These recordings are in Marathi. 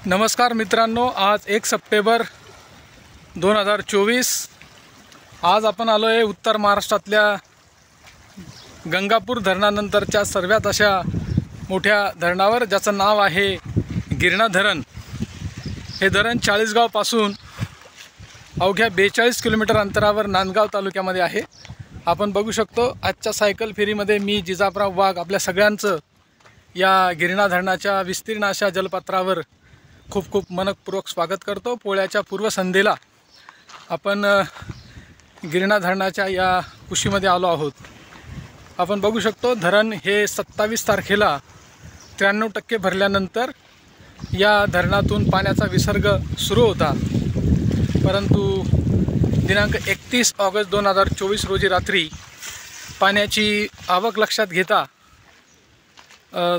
नमस्कार मित्रांनो, आज 1 सप्टेंबर 2024। आज आपण आलो आहे उत्तर महाराष्ट्रातल्या गंगापूर धरणानंतरच्या सर्वात अशा मोठ्या धरणावर, ज्याचं नाव आहे गिरणा धरण। हे धरण चाळीसगावपासून अवघ्या 42 किलोमीटर अंतरावर नांदगाव तालुक्यामध्ये आहे। आपण बघू शकतो आजच्या सायकल फेरीमध्ये मी जिजापराव वाघ आपल्या सगळ्यांचं या गिरणा धरणाच्या विस्तीर्ण अशा जलपात्रावर खूप खूप मनपूर्वक स्वागत करतो। पोळ्याच्या पूर्वसंध्येला आपण गिरणा धरणाच्या या कुशीमध्ये आलो आहोत। आपण बघू शकतो धरण हे 27 तारखेला 93% भरल्यानंतर या धरणातून पाण्याचा विसर्ग सुरू होता, परंतु दिनांक 31 ऑगस्ट 2024 रोजी रात्री पाण्याची आवक लक्षात घेता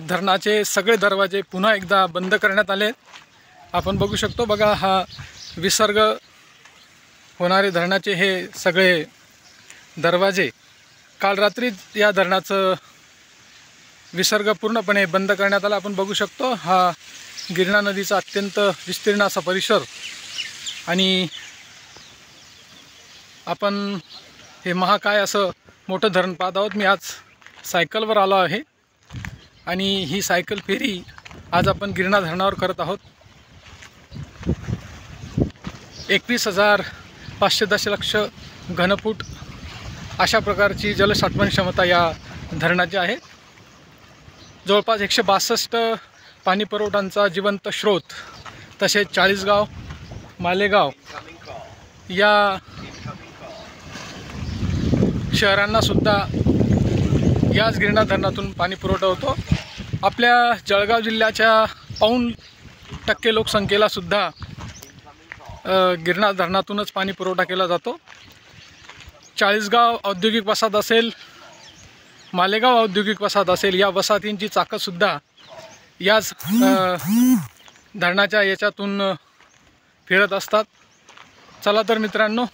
धरणाचे सगळे दरवाजे पुन्हा एकदा बंद करण्यात आले। आपण बघू शकतो, बघा हा विसर्ग होणारे धरणाचे हे सगळे दरवाजे काल रात्री या धरणाचं विसर्ग पूर्णपणे बंद करण्यात आला। आपण बघू शकतो हा गिरणा नदीचा अत्यंत विस्तीर्ण असा परिसर, आणि आपण हे महाकाय असं मोठं धरण पाहत आहोत। मी आज सायकलवर आलो आहे आणि ही सायकल फेरी आज आपण गिरणा धरणावर करत आहोत। 21,500 दशलक्ष घनफूट अशा प्रकारची जलसाठवण क्षमता या धरणाची आहे। जवळपास 162 पाणी पुरवठ्यांचा जिवंत स्रोत, तसेच चाळीसगाव, मालेगाव या शहरांनासुद्धा याच गिरणा धरणातून पाणी पुरवठा होतो। आपल्या जळगाव जिल्ह्याच्या 5% लोकसंख्येलासुद्धा गिरणा धरणातूनच पाणी पुरवठा केला जातो। चाळीसगाव औद्योगिक वसाहत असेल, मालेगाव औद्योगिक वसाहत असेल, या वसाहतींची चाकंसुद्धा याच धरणाच्या याच्यातून फिरत असतात। चला तर मित्रांनो,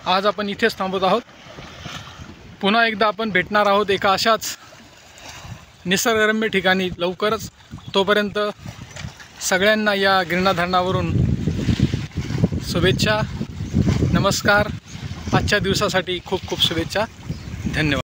आज आपण इथेच थांबत आहोत। पुन्हा एकदा आपण भेटणार आहोत एका अशाच निसर्गरम्य ठिकाणी लवकरच। तोपर्यंत सगळ्यांना या गिरणा धरणावरून शुभेच्छा, नमस्कार। आजच्या दिवसासाठी खूप खूप शुभेच्छा, धन्यवाद।